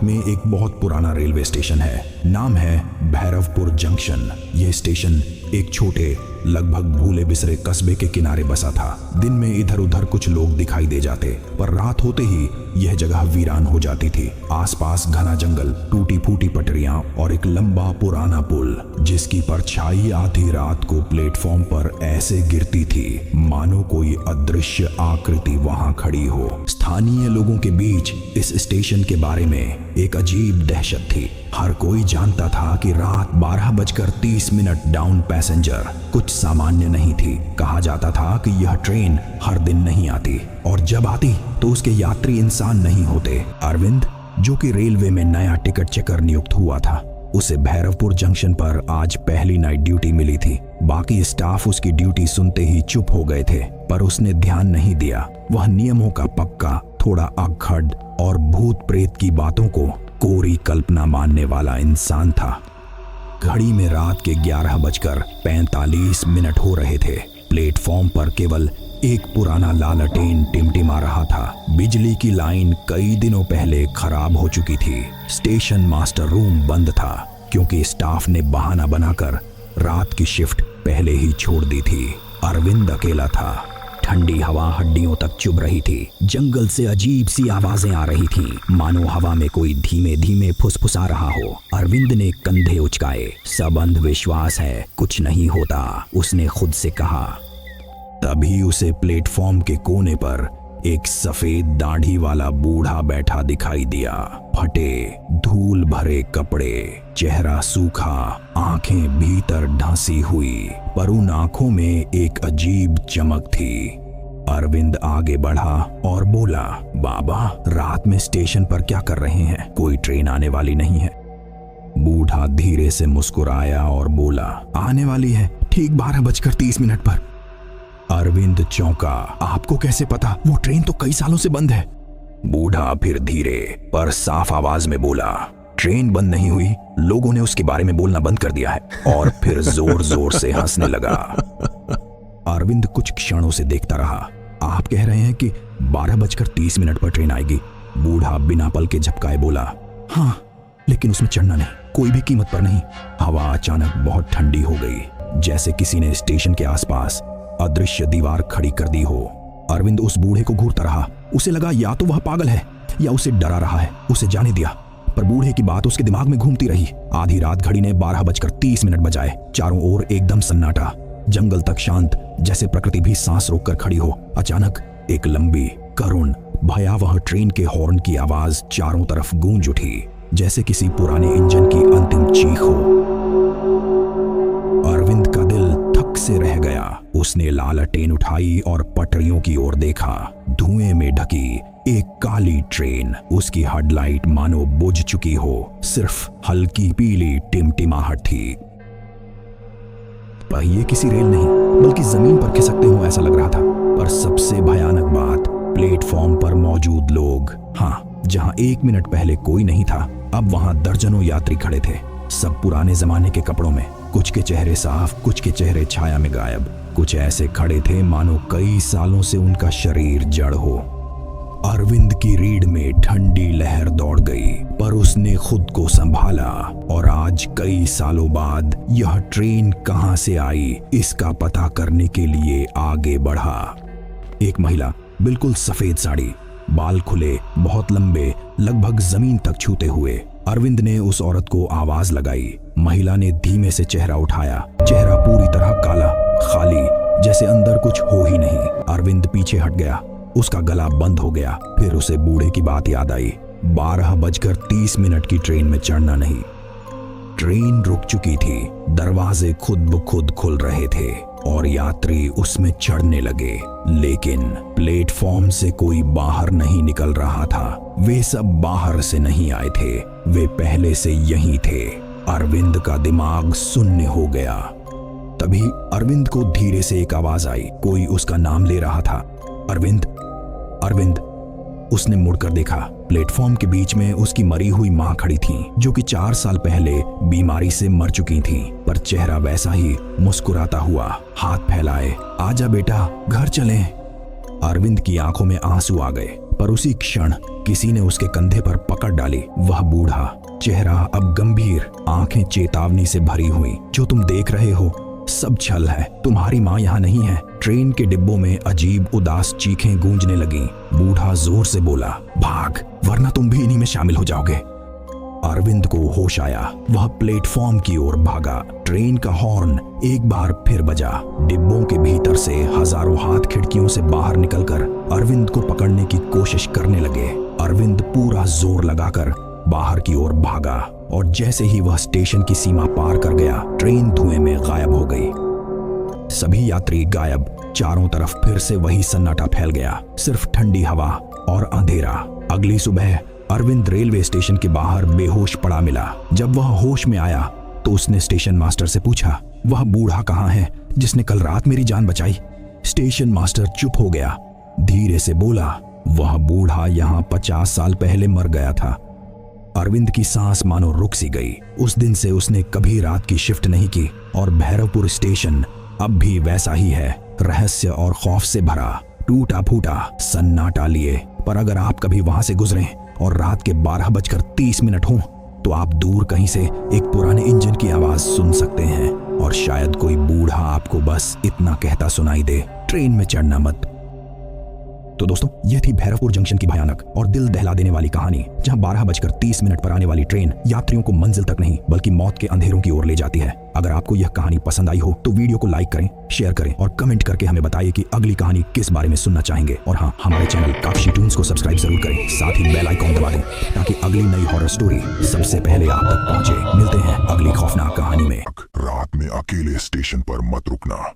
में एक बहुत पुराना रेलवे स्टेशन है। नाम है भैरवपुर जंक्शन। यह स्टेशन एक छोटे लगभग भूले बिसरे कस्बे के किनारे बसा था। दिन में इधर उधर कुछ लोग दिखाई दे जाते, पर रात होते ही यह जगह वीरान हो जाती थी। आसपास घना जंगल, टूटी फूटी पटरियां और एक लंबा पुराना पुल जिसकी परछाई आधी रात को प्लेटफॉर्म पर ऐसे गिरती थी मानो कोई अदृश्य आकृति वहां खड़ी हो। स्थानीय लोगों के बीच इस स्टेशन के बारे में एक अजीब दहशत थी। हर कोई जानता था कि रात 12:30 डाउन पैसेंजर कुछ सामान्य नहीं थी। कहा जाता था कि यह ट्रेन हर दिन नहीं आती, और जब आती तो उसके यात्री इंसान नहीं होते। अरविंद, जो कि रेलवे में नया टिकट चेकर नियुक्त हुआ था, उसे भैरवपुर जंक्शन पर आज पहली नाइट ड्यूटी मिली थी। बाकी स्टाफ उसकी ड्यूटी सुनते ही चुप हो गए थे, पर उसने ध्यान नहीं दिया। वह नियमों का पक्का, थोड़ा अक्खड़ और भूत प्रेत की बातों को कोरी कल्पना मानने वाला इंसान था। घड़ी में रात के 11:45 हो रहे थे। प्लेटफॉर्म पर केवल एक पुराना लालटेन टिमटिमा रहा था। बिजली की लाइन कई दिनों पहले खराब हो चुकी थी। स्टेशन मास्टर रूम बंद था क्योंकि स्टाफ ने बहाना बनाकर रात की शिफ्ट पहले ही छोड़ दी थी। अरविंद अकेला था। ठंडी हवा हड्डियों तक चुभ रही थी। जंगल से अजीब सी आवाजें आ रही थीं, मानो हवा में कोई धीमे धीमे फुसफुसा रहा हो। अरविंद ने कंधे उचकाए। सब अंधविश्वास है, कुछ नहीं होता, उसने खुद से कहा। तभी उसे प्लेटफॉर्म के कोने पर एक सफेद दाढ़ी वाला बूढ़ा बैठा दिखाई दिया। फटे धूल भरे कपड़े, चेहरा सूखा, आंखें भीतर ढंसी हुई, पर उन आंखों में एक अजीब चमक थी। अरविंद आगे बढ़ा और बोला, बाबा, रात में स्टेशन पर क्या कर रहे हैं? कोई ट्रेन आने वाली नहीं है? बूढ़ा धीरे से मुस्कुराया और बोला, आने वाली है, ठीक 12:30 पर। अरविंद चौंका। आपको कैसे पता? वो ट्रेन तो कई सालों से बंद है। बूढ़ा फिर धीरे पर साफ आवाज में बोला, ट्रेन बंद नहीं हुई, लोगों ने उसके बारे में बोलना बंद कर दिया है। और फिर जोर जोर से हंसने लगा। अरविंद कुछ क्षणों से देखता रहा। आप कह रहे हैं कि 12:30 पर ट्रेन आएगी? बूढ़ा बिना पल के झपकाए बोला, हाँ, लेकिन उसमें चढ़ना नहीं, कोई भी कीमत पर नहीं। हवा अचानक बहुत ठंडी हो गई, जैसे किसी ने स्टेशन के आसपास अदृश्य दीवार खड़ी कर दी हो। अरविंद उस बूढ़े को घूरता रहा। उसे लगा या तो वह पागल है या उसे डरा रहा है। उसे जाने दिया, पर बूढ़े की बात उसके दिमाग में घूमती रही। आधी रात घड़ी ने 12:30 बजाए। चारों ओर एकदम सन्नाटा, जंगल तक शांत, जैसे प्रकृति भी सांस रोककर खड़ी हो। अचानक एक लंबी, करुण, भयावह ट्रेन के हॉर्न की आवाज चारों तरफ गूंज उठी, जैसे किसी पुराने इंजन की अंतिम चीख हो। अरविंद का दिल थक से रह गया। उसने लालटेन उठाई और पटरियों की ओर देखा। धुएं में ढकी एक काली ट्रेन, उसकी हेडलाइट मानो बुझ चुकी हो, सिर्फ हल्की पीली टिमटिमाहट थी। पहिए किसी रेल नहीं, बल्कि जमीन पर खिसकते हो ऐसा लग रहा था। पर सबसे भयानक बात, प्लेटफॉर्म पर मौजूद लोग। हाँ, जहां 1 मिनट पहले कोई नहीं था, अब वहां दर्जनों यात्री खड़े थे। सब पुराने जमाने के कपड़ों में, कुछ के चेहरे साफ, कुछ के चेहरे छाया में गायब। कुछ ऐसे खड़े थे मानो कई सालों से उनका शरीर जड़ हो। अरविंद की रीढ़ में ठंडी लहर दौड़ गई, पर उसने खुद को संभाला और आज कई सालों बाद यह ट्रेन कहां से आई इसका पता करने के लिए आगे बढ़ा। एक महिला, बिल्कुल सफेद साड़ी, बाल खुले, बहुत लंबे, लगभग जमीन तक छूते हुए। अरविंद ने उस औरत को आवाज लगाई। महिला ने धीमे से चेहरा उठाया। चेहरा पूरी तरह काला, खाली, जैसे अंदर कुछ हो ही नहीं। अरविंद पीछे हट गया। उसका गला बंद हो गया। फिर उसे बूढ़े की बात याद आई। 12:30 की ट्रेन में चढ़ना नहीं। ट्रेन रुक चुकी थी। दरवाजे खुद ब खुद खुल रहे थे और यात्री उसमें चढ़ने लगे, लेकिन प्लेटफॉर्म से कोई बाहर नहीं निकल रहा था। वे सब बाहर से नहीं आए थे, वे पहले से यहीं थे। अरविंद का दिमाग शून्य हो गया। तभी अरविंद को धीरे से एक आवाज आई। कोई उसका नाम ले रहा था। अरविंद, अरविंद। उसने मुड़कर देखा। प्लेटफॉर्म के बीच में उसकी मरी हुई मां खड़ी थी, जो कि 4 साल पहले बीमारी से मर चुकी थी, पर चेहरा वैसा ही मुस्कुराता हुआ, हाथ फैलाए। आजा बेटा, घर चलें। अरविंद की आंखों में आंसू आ गए, पर उसी क्षण किसी ने उसके कंधे पर पकड़ डाली। वह बूढ़ा, चेहरा अब गंभीर, आंखें चेतावनी से भरी हुई। जो तुम देख रहे हो सब छल है, तुम्हारी माँ यहाँ नहीं है। ट्रेन के डिब्बों में अजीब उदास चीखें गूंजने लगीं। बूढ़ा जोर से बोला, भाग, वरना तुम भी इन्हीं में शामिल हो जाओगे। अरविंद को होश आया। वह प्लेटफॉर्म की ओर भागा। ट्रेन का हॉर्न एक बार फिर बजा। डिब्बों के भीतर से हजारों हाथ खिड़कियों से बाहर निकलकर अरविंद को पकड़ने की कोशिश करने लगे। अरविंद पूरा जोर लगाकर बाहर की ओर भागा और जैसे ही वह स्टेशन की सीमा पार कर गया, ट्रेन धुएं में गायब हो गई। सभी यात्री गायब। चारों तरफ फिर से वही सन्नाटा फैल गया, सिर्फ ठंडी हवा और अंधेरा। अगली सुबह अरविंद रेलवे स्टेशन के बाहर बेहोश पड़ा मिला। जब वह होश में आया तो उसने स्टेशन मास्टर से पूछा, वह बूढ़ा कहाँ है जिसने कल रात मेरी जान बचाई? स्टेशन मास्टर चुप हो गया, धीरे से बोला, वह बूढ़ा यहाँ 50 साल पहले मर गया था। अरविंद की सांस मानो रुक सी गई। उस दिन से उसने कभी रात की शिफ्ट नहीं की और भैरवपुर स्टेशन अब भी वैसा ही है, रहस्य और खौफ से भरा, टूटा फूटा, सन्नाटा लिए। पर अगर आप कभी वहां से गुजरें और रात के 12:30 हो तो आप दूर कहीं से एक पुराने इंजन की आवाज सुन सकते हैं और शायद कोई बूढ़ा आपको बस इतना कहता सुनाई दे, ट्रेन में चढ़ना मत। तो दोस्तों, यह थी भैरवपुर जंक्शन की भयानक और दिल दहला देने वाली कहानी, जहां 12:30 पर आने वाली ट्रेन यात्रियों को मंजिल तक नहीं बल्कि मौत के अंधेरों की ओर ले जाती है। अगर आपको यह कहानी पसंद आई हो तो वीडियो को लाइक करें, शेयर करें और कमेंट करके हमें बताइए कि अगली कहानी किस बारे में सुनना चाहेंगे। और हाँ, हमारे चैनल काकशी ट्यून्स को सब्सक्राइब जरूर करें, साथ ही बेल आइकॉन दबा दें ताकि अगली नई हॉरर स्टोरी सबसे पहले आप तक पहुंचे। मिलते हैं अगली खौफनाक कहानी में। रात में अकेले स्टेशन पर मत रुकना।